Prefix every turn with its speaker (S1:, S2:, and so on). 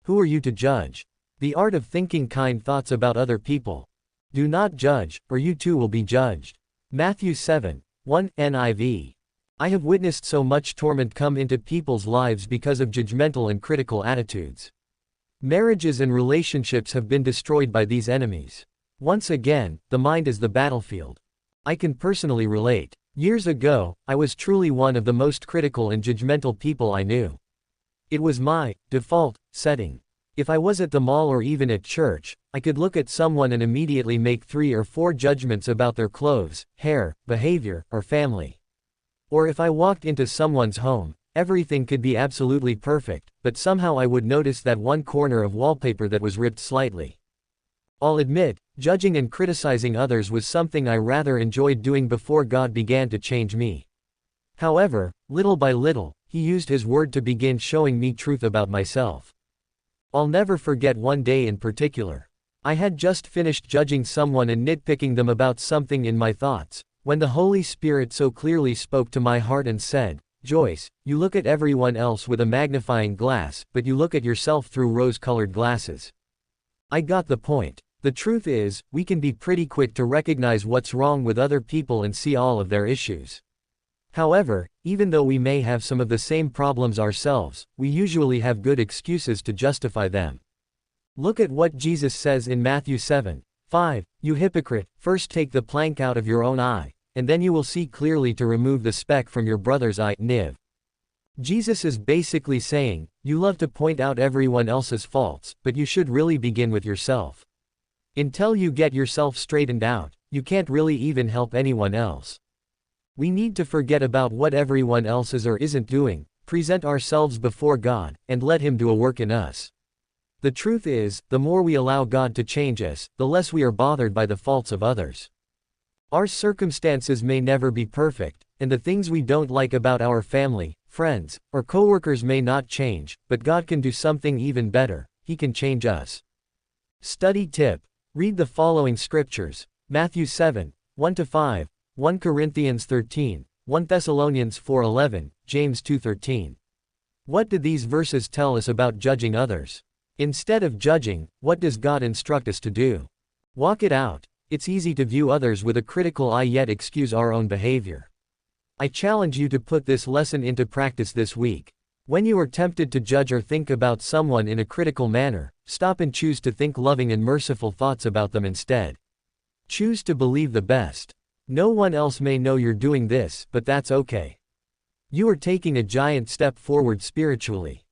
S1: Who are you to judge? The art of thinking kind thoughts about other people. Do not judge, or you too will be judged. Matthew 7:1 NIV. I have witnessed so much torment come into people's lives because of judgmental and critical attitudes. Marriages and relationships have been destroyed by these enemies. Once again, the mind is the battlefield. I can personally relate. Years ago, I was truly one of the most critical and judgmental people I knew. It was my default setting. If I was at the mall or even at church, I could look at someone and immediately make 3 or 4 judgments about their clothes, hair, behavior, or family. Or if I walked into someone's home, everything could be absolutely perfect, but somehow I would notice that one corner of wallpaper that was ripped slightly. I'll admit, judging and criticizing others was something I rather enjoyed doing before God began to change me. However, little by little, He used His Word to begin showing me truth about myself. I'll never forget one day in particular. I had just finished judging someone and nitpicking them about something in my thoughts, when the Holy Spirit so clearly spoke to my heart and said, "Joyce, you look at everyone else with a magnifying glass, but you look at yourself through rose-colored glasses." I got the point. The truth is, we can be pretty quick to recognize what's wrong with other people and see all of their issues. However, even though we may have some of the same problems ourselves, we usually have good excuses to justify them. Look at what Jesus says in Matthew 7:5, "You hypocrite, first take the plank out of your own eye, and then you will see clearly to remove the speck from your brother's eye." NIV. Jesus is basically saying, you love to point out everyone else's faults, but you should really begin with yourself. Until you get yourself straightened out, you can't really even help anyone else. We need to forget about what everyone else is or isn't doing, present ourselves before God, and let Him do a work in us. The truth is, the more we allow God to change us, the less we are bothered by the faults of others. Our circumstances may never be perfect, and the things we don't like about our family, friends, or coworkers may not change, but God can do something even better. He can change us. Study tip. Read the following scriptures: Matthew 7:1-5, 1 Corinthians 13, 1 Thessalonians 4:11, James 2:13. What do these verses tell us about judging others? Instead of judging, what does God instruct us to do? Walk it out. It's easy to view others with a critical eye yet excuse our own behavior. I challenge you to put this lesson into practice this week. When you are tempted to judge or think about someone in a critical manner, stop and choose to think loving and merciful thoughts about them instead. Choose to believe the best. No one else may know you're doing this, but that's okay. You are taking a giant step forward spiritually.